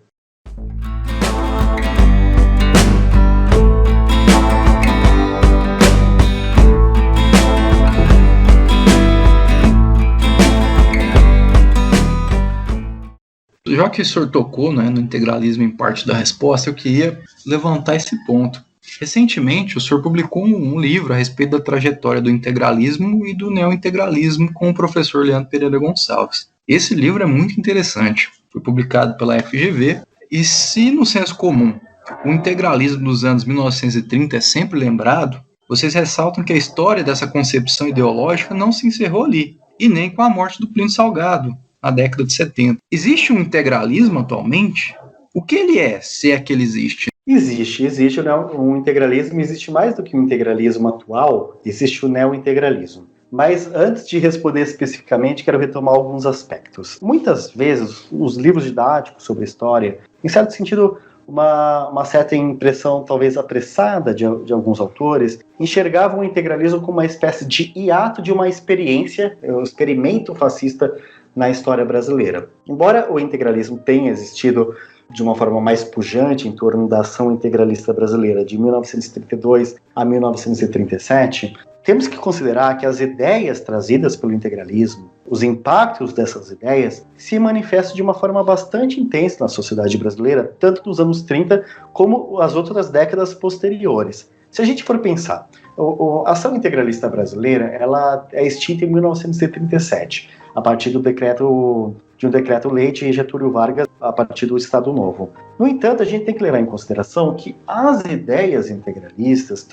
Já que o senhor tocou, né, no integralismo em parte da resposta, eu queria levantar esse ponto. Recentemente, o senhor publicou um livro a respeito da trajetória do integralismo e do neointegralismo com o professor Leandro Pereira Gonçalves. Esse livro é muito interessante, foi publicado pela FGV, e se no senso comum o integralismo dos anos 1930 é sempre lembrado, vocês ressaltam que a história dessa concepção ideológica não se encerrou ali, e nem com a morte do Plínio Salgado, na década de 70. Existe um integralismo atualmente? O que ele é, se é que ele existe? Existe um integralismo, existe mais do que um integralismo atual, existe o neointegralismo. Mas antes de responder especificamente, quero retomar alguns aspectos. Muitas vezes, os livros didáticos sobre história, em certo sentido, uma certa impressão talvez apressada de alguns autores, enxergavam o integralismo como uma espécie de hiato de uma experiência, um experimento fascista na história brasileira. Embora o integralismo tenha existido de uma forma mais pujante em torno da ação integralista brasileira de 1932 a 1937, temos que considerar que as ideias trazidas pelo integralismo, os impactos dessas ideias, se manifestam de uma forma bastante intensa na sociedade brasileira, tanto nos anos 30 como as outras décadas posteriores. Se a gente for pensar, a ação integralista brasileira ela é extinta em 1937, a partir de um decreto-lei de Getúlio Vargas, a partir do Estado Novo. No entanto, a gente tem que levar em consideração que as ideias integralistas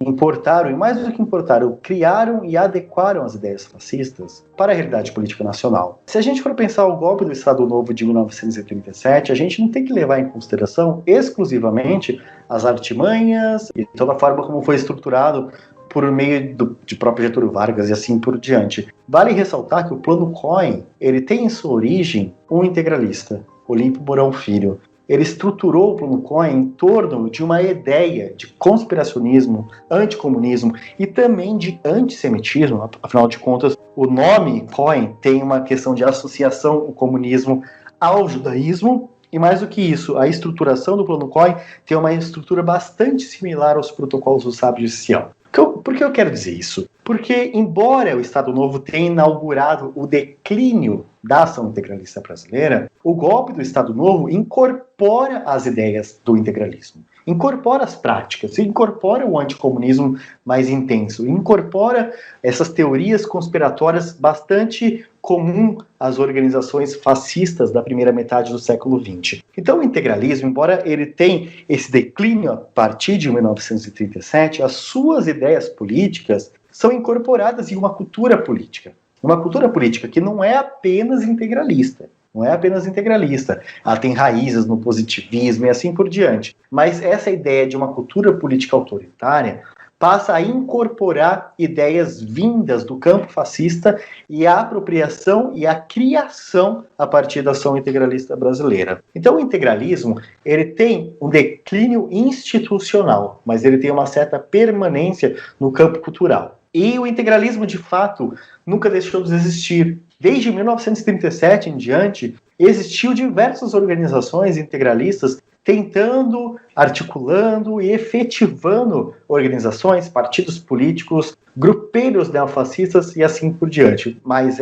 importaram, e mais do que importaram, criaram e adequaram as ideias fascistas para a realidade política nacional. Se a gente for pensar o golpe do Estado Novo de 1937, a gente não tem que levar em consideração exclusivamente as artimanhas e toda a forma como foi estruturado por meio de próprio Getúlio Vargas e assim por diante. Vale ressaltar que o Plano Cohen, ele tem em sua origem um integralista, Olímpio Mourão Filho. Ele estruturou o Plano Cohen em torno de uma ideia de conspiracionismo, anticomunismo e também de antissemitismo. Afinal de contas, o nome Cohen tem uma questão de associação o comunismo ao judaísmo. E mais do que isso, a estruturação do Plano Cohen tem uma estrutura bastante similar aos protocolos do Sábio de Sião. Por que eu quero dizer isso? Porque, embora o Estado Novo tenha inaugurado o declínio da ação integralista brasileira, o golpe do Estado Novo incorpora as ideias do integralismo. incorpora as práticas, incorpora o anticomunismo mais intenso, incorpora essas teorias conspiratórias bastante comum às organizações fascistas da primeira metade do século XX. Então o integralismo, embora ele tenha esse declínio a partir de 1937, as suas ideias políticas são incorporadas em uma cultura política. Uma cultura política que não é apenas integralista. Não é apenas integralista. Ela tem raízes no positivismo e assim por diante. Mas essa ideia de uma cultura política autoritária passa a incorporar ideias vindas do campo fascista e a apropriação e a criação a partir da ação integralista brasileira. Então o integralismo, ele tem um declínio institucional, mas ele tem uma certa permanência no campo cultural. E o integralismo, de fato, nunca deixou de existir. Desde 1937 em diante, existiu diversas organizações integralistas tentando, articulando e efetivando organizações, partidos políticos, grupelhos neofascistas e assim por diante. Mas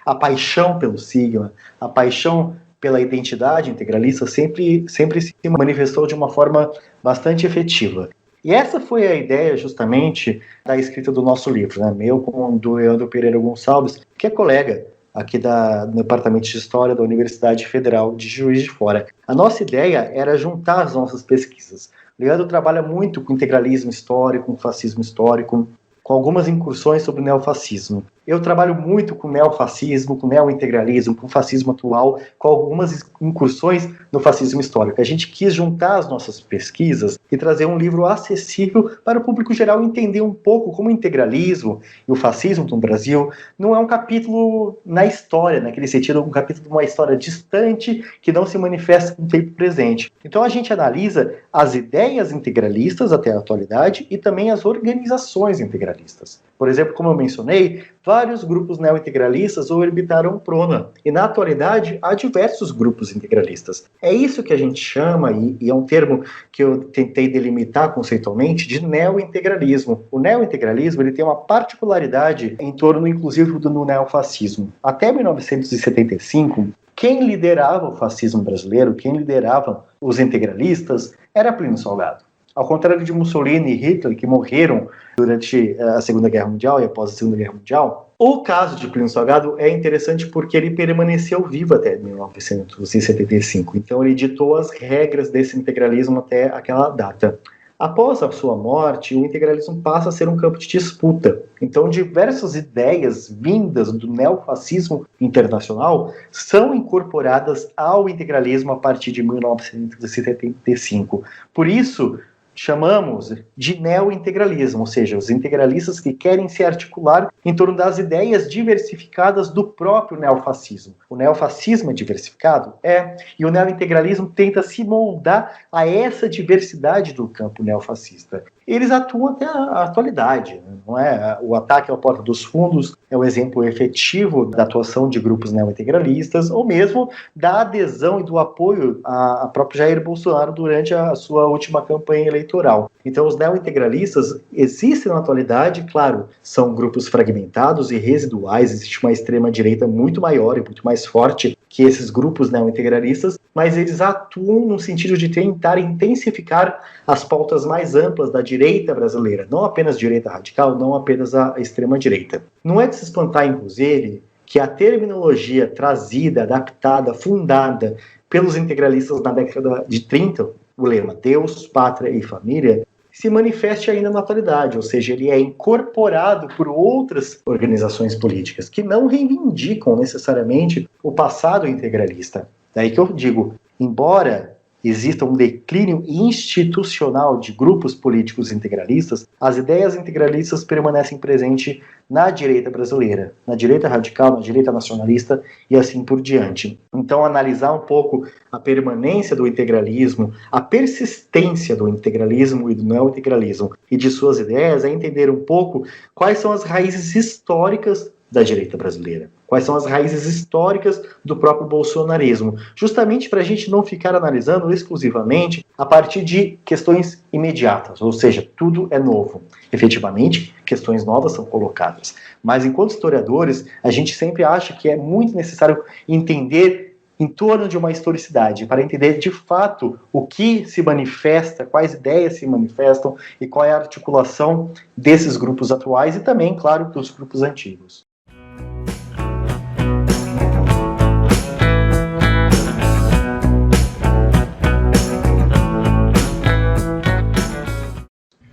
a paixão pelo sigma, a paixão pela identidade integralista sempre se manifestou de uma forma bastante efetiva. E essa foi a ideia, justamente, da escrita do nosso livro, né? Meu com o do Leandro Pereira Gonçalves, que é colega aqui do Departamento de História da Universidade Federal de Juiz de Fora. A nossa ideia era juntar as nossas pesquisas. O Leandro trabalha muito com integralismo histórico, com fascismo histórico, com algumas incursões sobre o neofascismo. Eu trabalho muito com neofascismo, com neointegralismo, com fascismo atual, com algumas incursões no fascismo histórico. A gente quis juntar as nossas pesquisas e trazer um livro acessível para o público geral entender um pouco como o integralismo e o fascismo no Brasil não é um capítulo na história, naquele sentido, um capítulo de uma história distante que não se manifesta no tempo presente. Então a gente analisa as ideias integralistas até a atualidade e também as organizações integralistas. Por exemplo, como eu mencionei, vários grupos neointegralistas orbitaram o Prona, e na atualidade há diversos grupos integralistas. É isso que a gente chama, e é um termo que eu tentei delimitar conceitualmente, de neointegralismo. O neointegralismo ele tem uma particularidade em torno, inclusive, do neofascismo. Até 1975, quem liderava o fascismo brasileiro, quem liderava os integralistas, era Plínio Salgado. Ao contrário de Mussolini e Hitler, que morreram durante a Segunda Guerra Mundial e após a Segunda Guerra Mundial, o caso de Plínio Salgado é interessante porque ele permaneceu vivo até 1975. Então ele ditou as regras desse integralismo até aquela data. Após a sua morte, o integralismo passa a ser um campo de disputa. Então, diversas ideias vindas do neofascismo internacional são incorporadas ao integralismo a partir de 1975. Por isso, chamamos de neointegralismo, ou seja, os integralistas que querem se articular em torno das ideias diversificadas do próprio neofascismo. O neofascismo é diversificado? É, e o neointegralismo tenta se moldar a essa diversidade do campo neofascista. Eles atuam até a atualidade, não é? O ataque ao Porta dos Fundos é um exemplo efetivo da atuação de grupos neointegralistas, ou mesmo da adesão e do apoio a próprio Jair Bolsonaro durante a sua última campanha eleitoral. Então, os neointegralistas existem na atualidade, claro, são grupos fragmentados e residuais, existe uma extrema-direita muito maior e muito mais forte que esses grupos neointegralistas, mas eles atuam no sentido de tentar intensificar as pautas mais amplas da direita brasileira, não apenas direita radical, não apenas a extrema-direita. Não é de se espantar, inclusive, que a terminologia trazida, adaptada, fundada pelos integralistas na década de 30, o lema Deus, Pátria e Família, se manifeste ainda na atualidade, ou seja, ele é incorporado por outras organizações políticas que não reivindicam necessariamente o passado integralista. Daí que eu digo, embora exista um declínio institucional de grupos políticos integralistas, as ideias integralistas permanecem presentes na direita brasileira, na direita radical, na direita nacionalista e assim por diante. Então, analisar um pouco a permanência do integralismo, a persistência do integralismo e do neointegralismo e de suas ideias é entender um pouco quais são as raízes históricas da direita brasileira. Quais são as raízes históricas do próprio bolsonarismo, justamente para a gente não ficar analisando exclusivamente a partir de questões imediatas, ou seja, tudo é novo. Efetivamente, questões novas são colocadas, mas enquanto historiadores, a gente sempre acha que é muito necessário entender em torno de uma historicidade, para entender de fato o que se manifesta, quais ideias se manifestam e qual é a articulação desses grupos atuais e também, claro, dos grupos antigos.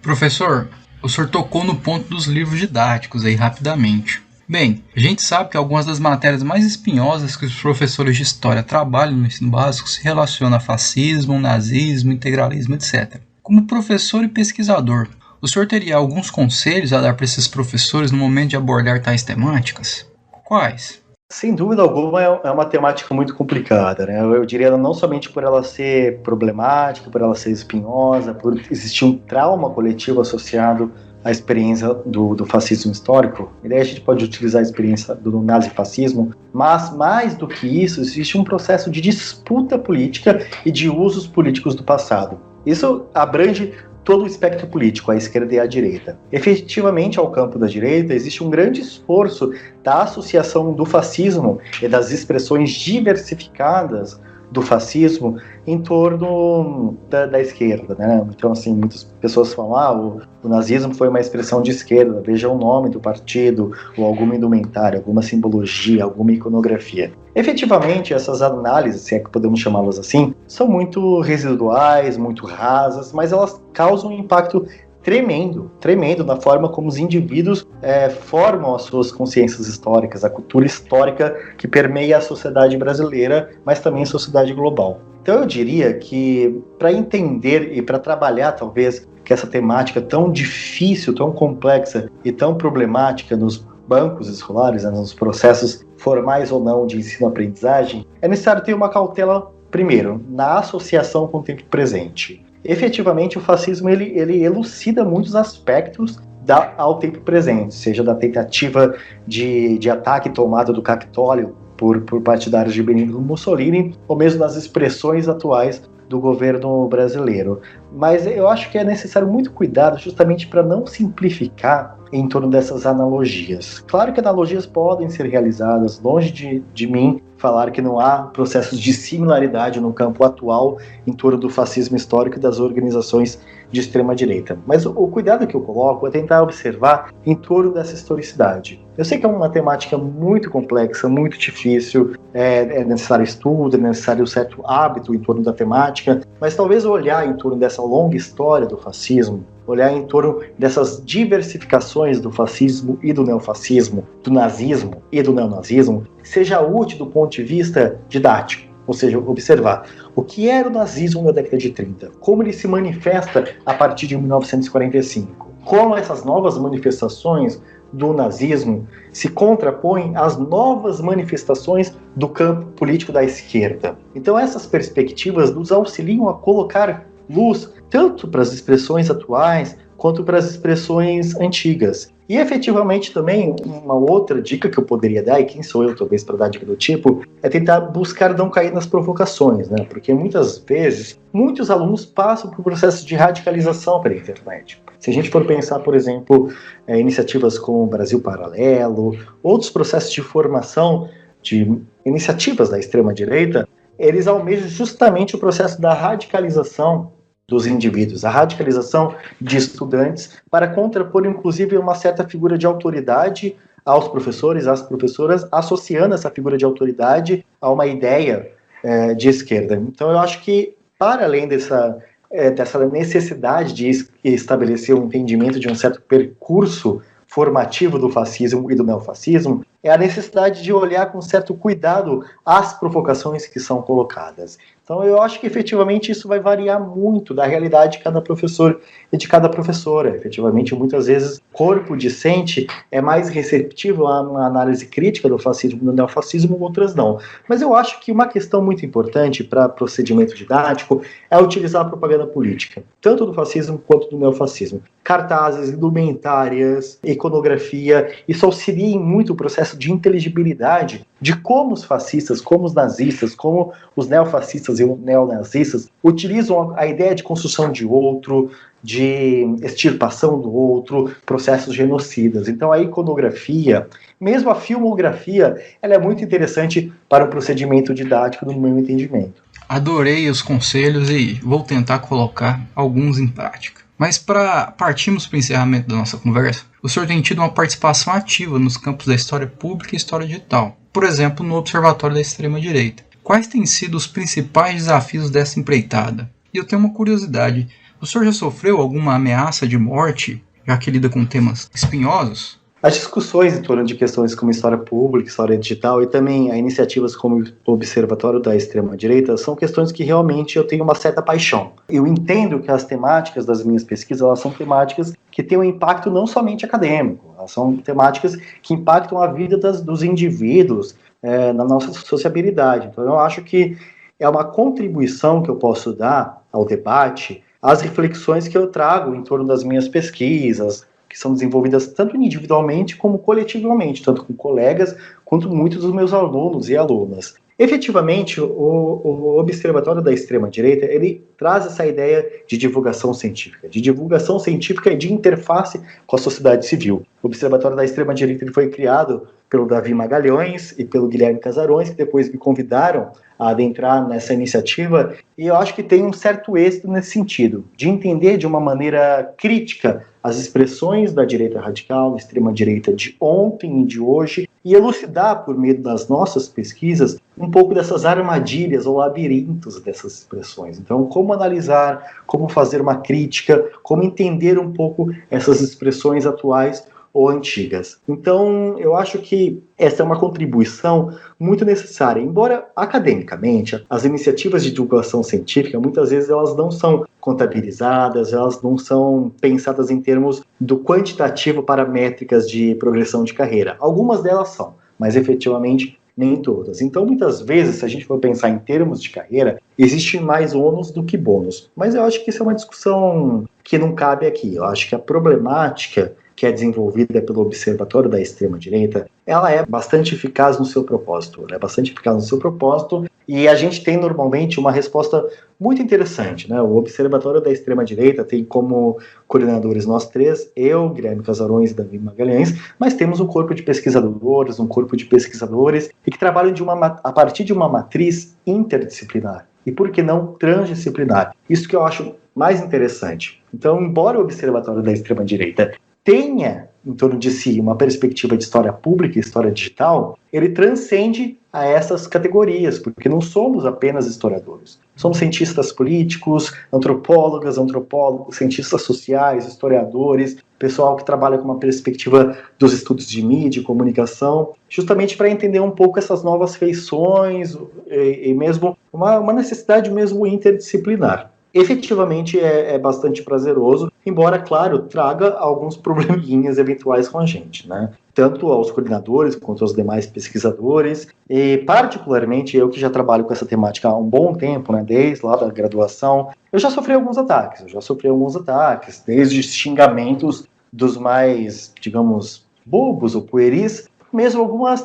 Professor, o senhor tocou no ponto dos livros didáticos aí rapidamente. Bem, a gente sabe que algumas das matérias mais espinhosas que os professores de história trabalham no ensino básico se relacionam a fascismo, nazismo, integralismo, etc. Como professor e pesquisador, o senhor teria alguns conselhos a dar para esses professores no momento de abordar tais temáticas? Quais? Sem dúvida alguma é uma temática muito complicada, né? Eu diria não somente por ela ser problemática, por ela ser espinhosa, por existir um trauma coletivo associado à experiência do fascismo histórico. E daí a gente pode utilizar a experiência do nazifascismo, mas mais do que isso, existe um processo de disputa política e de usos políticos do passado. Isso abrange todo o espectro político, a esquerda e a direita. Efetivamente, ao campo da direita, existe um grande esforço da associação do fascismo e das expressões diversificadas do fascismo em torno da esquerda, né? Então, assim, muitas pessoas falam, o nazismo foi uma expressão de esquerda, veja o nome do partido, ou alguma indumentária, alguma simbologia, alguma iconografia. Efetivamente, essas análises, se é que podemos chamá-las assim, são muito residuais, muito rasas, mas elas causam um impacto tremendo na forma como os indivíduos formam as suas consciências históricas, a cultura histórica que permeia a sociedade brasileira, mas também a sociedade global. Então eu diria que para entender e para trabalhar talvez que essa temática tão difícil, tão complexa e tão problemática nos bancos escolares, nos processos formais ou não de ensino-aprendizagem, é necessário ter uma cautela, primeiro, na associação com o tempo presente. Efetivamente, o fascismo ele elucida muitos aspectos ao tempo presente, seja da tentativa de ataque e tomada do Capitólio por partidários de Benito Mussolini, ou mesmo nas expressões atuais do governo brasileiro. Mas eu acho que é necessário muito cuidado justamente para não simplificar em torno dessas analogias. Claro que analogias podem ser realizadas, longe de mim falar que não há processos de similaridade no campo atual em torno do fascismo histórico e das organizações de extrema-direita. Mas o cuidado que eu coloco é tentar observar em torno dessa historicidade. Eu sei que é uma temática muito complexa, muito difícil, é necessário estudo, é necessário um certo hábito em torno da temática, mas talvez olhar em torno dessa longa história do fascismo, olhar em torno dessas diversificações do fascismo e do neofascismo, do nazismo e do neonazismo, seja útil do ponto de vista didático. Ou seja, observar o que era o nazismo na década de 30, como ele se manifesta a partir de 1945, como essas novas manifestações do nazismo se contrapõem às novas manifestações do campo político da esquerda. Então essas perspectivas nos auxiliam a colocar luz tanto para as expressões atuais quanto para as expressões antigas. E efetivamente também uma outra dica que eu poderia dar, e quem sou eu talvez para dar dica do tipo, é tentar buscar não cair nas provocações, né? Porque muitas vezes, muitos alunos passam por processos de radicalização pela internet. Se a gente for pensar, por exemplo, iniciativas como o Brasil Paralelo, outros processos de formação de iniciativas da extrema-direita, eles almejam justamente o processo da radicalização dos indivíduos, a radicalização de estudantes, para contrapor, inclusive, uma certa figura de autoridade aos professores, às professoras, associando essa figura de autoridade a uma ideia de esquerda. Então, eu acho que, para além dessa necessidade de estabelecer um entendimento de um certo percurso formativo do fascismo e do neofascismo, é a necessidade de olhar com certo cuidado as provocações que são colocadas. Então eu acho que efetivamente isso vai variar muito da realidade de cada professor e de cada professora. Efetivamente, muitas vezes, o corpo discente é mais receptivo a uma análise crítica do fascismo e do neofascismo, outras não. Mas eu acho que uma questão muito importante para procedimento didático é utilizar a propaganda política, tanto do fascismo quanto do neofascismo. Cartazes, indumentárias, iconografia, isso auxilia muito o processo de inteligibilidade de como os fascistas, como os nazistas, como os neofascistas e os neonazistas utilizam a ideia de construção de outro, de extirpação do outro, processos genocidas. Então a iconografia, mesmo a filmografia, ela é muito interessante para o procedimento didático, no meu entendimento. Adorei os conselhos e vou tentar colocar alguns em prática. Mas para partirmos para o encerramento da nossa conversa, o senhor tem tido uma participação ativa nos campos da história pública e história digital, por exemplo, no Observatório da Extrema-Direita. Quais têm sido os principais desafios dessa empreitada? E eu tenho uma curiosidade, o senhor já sofreu alguma ameaça de morte, já que lida com temas espinhosos? As discussões em torno de questões como história pública, história digital e também iniciativas como o Observatório da Extrema-Direita são questões que realmente eu tenho uma certa paixão. Eu entendo que as temáticas das minhas pesquisas, elas são temáticas que têm um impacto não somente acadêmico, elas são temáticas que impactam a vida dos indivíduos na nossa sociabilidade. Então eu acho que é uma contribuição que eu posso dar ao debate, às reflexões que eu trago em torno das minhas pesquisas, que são desenvolvidas tanto individualmente como coletivamente, tanto com colegas quanto muitos dos meus alunos e alunas. Efetivamente, o Observatório da Extrema-Direita, ele traz essa ideia de divulgação científica e de interface com a sociedade civil. O Observatório da Extrema-Direita ele foi criado pelo Davi Magalhães e pelo Guilherme Casarões, que depois me convidaram a adentrar nessa iniciativa, e eu acho que tem um certo êxito nesse sentido, de entender de uma maneira crítica as expressões da direita radical, da extrema-direita de ontem e de hoje, e elucidar, por meio das nossas pesquisas, um pouco dessas armadilhas ou labirintos dessas expressões. Então, como analisar, como fazer uma crítica, como entender um pouco essas expressões atuais ou antigas. Então, eu acho que essa é uma contribuição muito necessária. Embora, academicamente, as iniciativas de divulgação científica, muitas vezes, elas não são contabilizadas, elas não são pensadas em termos do quantitativo para métricas de progressão de carreira. Algumas delas são, mas, efetivamente, nem todas. Então, muitas vezes, se a gente for pensar em termos de carreira, existe mais ônus do que bônus. Mas eu acho que isso é uma discussão que não cabe aqui. Eu acho que a problemática que é desenvolvida pelo Observatório da Extrema-Direita, ela é bastante eficaz no seu propósito. E a gente tem normalmente uma resposta muito interessante, né? O Observatório da Extrema-Direita tem como coordenadores nós três, eu, Guilherme Casarões e Davi Magalhães, mas temos um corpo de pesquisadores, e que trabalham a partir de uma matriz interdisciplinar. E por que não transdisciplinar? Isso que eu acho mais interessante. Então, embora o Observatório da Extrema-Direita tenha em torno de si uma perspectiva de história pública e história digital, ele transcende a essas categorias, porque não somos apenas historiadores. Somos cientistas políticos, antropólogos, cientistas sociais, historiadores, pessoal que trabalha com uma perspectiva dos estudos de mídia e comunicação, justamente para entender um pouco essas novas feições e mesmo uma necessidade mesmo interdisciplinar. Efetivamente é bastante prazeroso, embora, claro, traga alguns probleminhas eventuais com a gente, né? Tanto aos coordenadores quanto aos demais pesquisadores, e particularmente eu que já trabalho com essa temática há um bom tempo, né? Desde lá da graduação, eu já sofri alguns ataques, desde xingamentos dos mais, digamos, bobos ou pueris, mesmo algumas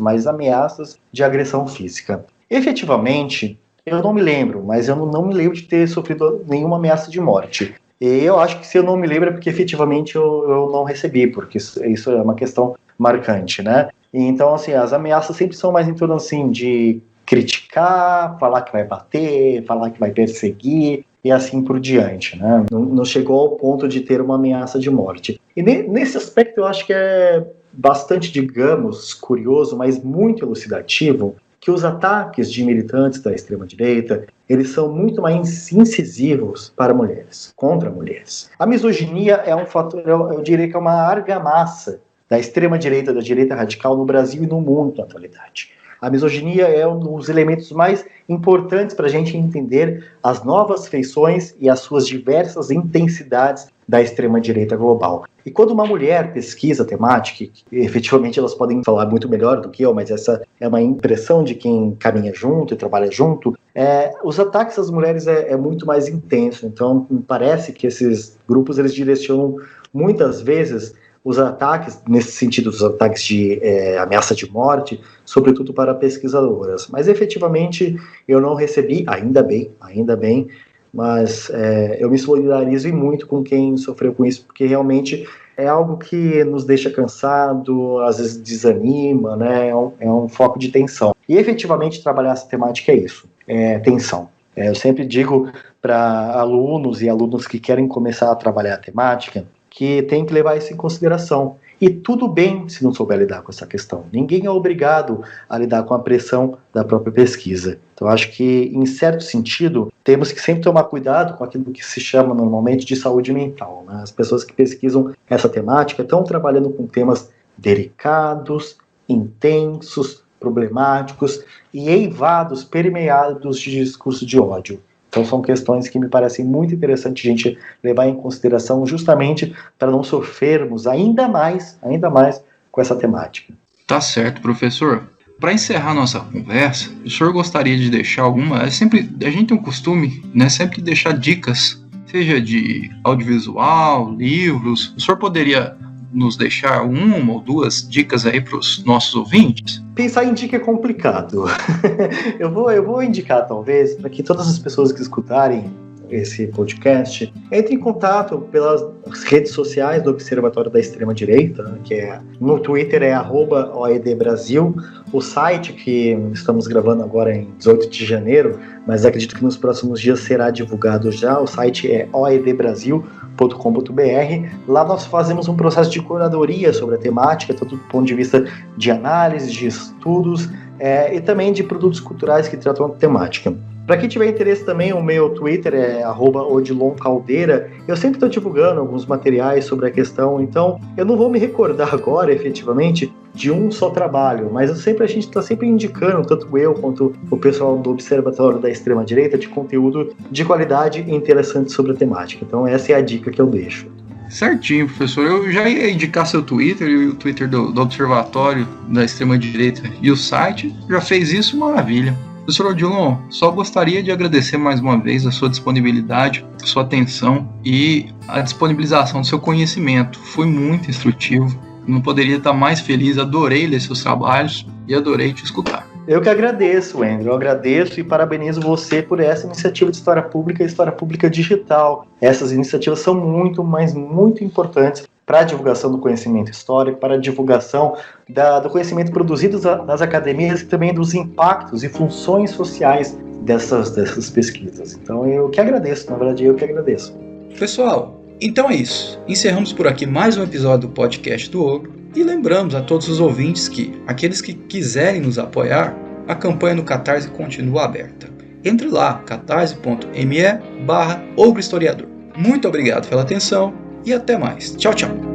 mas ameaças de agressão física. Efetivamente, eu não me lembro, mas eu não me lembro de ter sofrido nenhuma ameaça de morte. E eu acho que se eu não me lembro é porque efetivamente eu não recebi, porque isso é uma questão marcante, né? E então, assim, as ameaças sempre são mais em torno, assim, de criticar, falar que vai bater, falar que vai perseguir e assim por diante, né? Não chegou ao ponto de ter uma ameaça de morte. E nesse aspecto eu acho que é bastante, digamos, curioso, mas muito elucidativo, que os ataques de militantes da extrema-direita, eles são muito mais incisivos para mulheres, contra mulheres. A misoginia é um fator, eu diria que é uma argamassa da extrema-direita, da direita radical no Brasil e no mundo na atualidade. A misoginia é um dos elementos mais importantes para a gente entender as novas feições e as suas diversas intensidades da extrema-direita global. E quando uma mulher pesquisa a temática, e efetivamente elas podem falar muito melhor do que eu, mas essa é uma impressão de quem caminha junto e trabalha junto, os ataques às mulheres é muito mais intenso. Então, me parece que esses grupos eles direcionam muitas vezes os ataques, nesse sentido dos ataques de ameaça de morte, sobretudo para pesquisadoras. Mas efetivamente eu não recebi, ainda bem, mas eu me solidarizo muito com quem sofreu com isso, porque realmente é algo que nos deixa cansado, às vezes desanima, né? É um foco de tensão. E efetivamente trabalhar essa temática é isso, tensão. Eu sempre digo para alunos e alunos que querem começar a trabalhar a temática que tem que levar isso em consideração. E tudo bem se não souber lidar com essa questão. Ninguém é obrigado a lidar com a pressão da própria pesquisa. Então, acho que, em certo sentido, temos que sempre tomar cuidado com aquilo que se chama normalmente de saúde mental, né? As pessoas que pesquisam essa temática estão trabalhando com temas delicados, intensos, problemáticos e eivados, permeados de discurso de ódio. Então são questões que me parecem muito interessantes a gente levar em consideração justamente para não sofrermos ainda mais com essa temática. Tá certo, professor. Para encerrar nossa conversa, o senhor gostaria de deixar a gente tem um costume, né, sempre deixar dicas, seja de audiovisual, livros. O senhor poderia nos deixar uma ou duas dicas aí para os nossos ouvintes? Pensar em dica é complicado. eu vou indicar, talvez, para que todas as pessoas que escutarem esse podcast entrem em contato pelas redes sociais do Observatório da Extrema-Direita, né, que no Twitter é @OEDBrasil, o site que estamos gravando agora em 18 de janeiro, mas acredito que nos próximos dias será divulgado já, o site é oedbrasil.com.br. Lá nós fazemos um processo de curadoria sobre a temática, tanto do ponto de vista de análise, de estudos e também de produtos culturais que tratam a temática. Para quem tiver interesse também, o meu Twitter é @OdilonCaldeira. Eu sempre estou divulgando alguns materiais sobre a questão, então eu não vou me recordar agora, efetivamente, de um só trabalho, mas a gente está sempre indicando, tanto eu quanto o pessoal do Observatório da Extrema-Direita, de conteúdo de qualidade e interessante sobre a temática. Então essa é a dica que eu deixo. Certinho, professor. Eu já ia indicar seu Twitter e o Twitter do Observatório da Extrema-Direita e o site. Já fez isso, maravilha. Professor Odilon, só gostaria de agradecer mais uma vez a sua disponibilidade, a sua atenção e a disponibilização do seu conhecimento. Foi muito instrutivo. Não poderia estar mais feliz. Adorei ler seus trabalhos e adorei te escutar. Eu que agradeço, Andrew. Eu agradeço e parabenizo você por essa iniciativa de História Pública e História Pública Digital. Essas iniciativas são muito, mas muito importantes para a divulgação do conhecimento histórico, para a divulgação do conhecimento produzido nas academias e também dos impactos e funções sociais dessas pesquisas. Então eu que agradeço, na verdade eu que agradeço. Pessoal, então é isso. Encerramos por aqui mais um episódio do podcast do Ogro e lembramos a todos os ouvintes que, aqueles que quiserem nos apoiar, a campanha no Catarse continua aberta. Entre lá, catarse.me/ogrohistoriador. Muito obrigado pela atenção e até mais. Tchau, tchau.